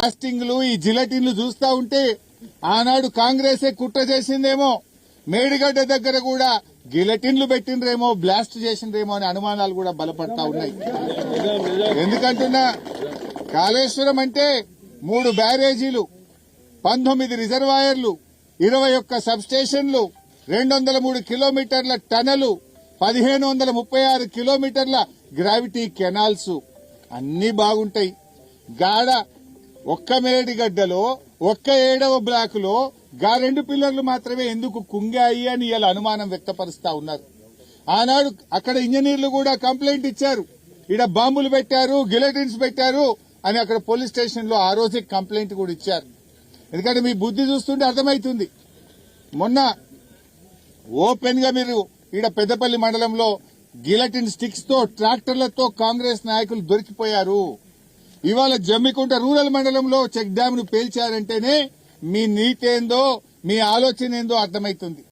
బ్లాస్టింగ్లు ఈ జిలటిన్లు చూస్తా ఉంటే ఆనాడు కాంగ్రెసే కుట్ర చేసిందేమో, మేడిగడ్డ దగ్గర కూడా గిలటిన్లు పెట్టినరేమో, బ్లాస్ట్ చేసిండ్రేమో అనే అనుమానాలు కూడా బలపడతా ఉన్నాయి. ఎందుకంటున్నా, కాళేశ్వరం అంటే 3 బ్యారేజీలు, 19 రిజర్వాయర్లు, 21 సబ్స్టేషన్లు, 203 కిలోమీటర్ల టనలు, 1536 కిలోమీటర్ల గ్రావిటీ కెనాల్స్ అన్ని బాగుంటాయి. గాడ ఒక్క మేడిగడ్డలో ఒక్క 7వ బ్లాక్ లో గా 2 పిల్లర్లు మాత్రమే ఎందుకు కుంగాయి అని ఇలా అనుమానం వ్యక్తపరుస్తా ఉన్నారు. ఆనాడు అక్కడ ఇంజనీర్లు కూడా కంప్లైంట్ ఇచ్చారు, ఈడ బాంబులు పెట్టారు, గిలటిన్స్ పెట్టారు అని అక్కడ పోలీస్ స్టేషన్ లో ఆ రోజే కంప్లైంట్ కూడా ఇచ్చారు. ఎందుకంటే మీ బుద్ధి చూస్తుంటే అర్థమవుతుంది. మొన్న ఓపెన్ గా మీరు ఈడ పెద్దపల్లి మండలంలో గిలటిన్ స్టిక్స్ తో ట్రాక్టర్లతో కాంగ్రెస్ నాయకులు దొరికిపోయారు. ఇవాళ జమ్మికుంట రూరల్ మండలంలో చెక్ డ్యామ్ ను పేల్చారంటేనే మీ నీతేందో, మీ ఆలోచన ఏందో అర్థమవుతుంది.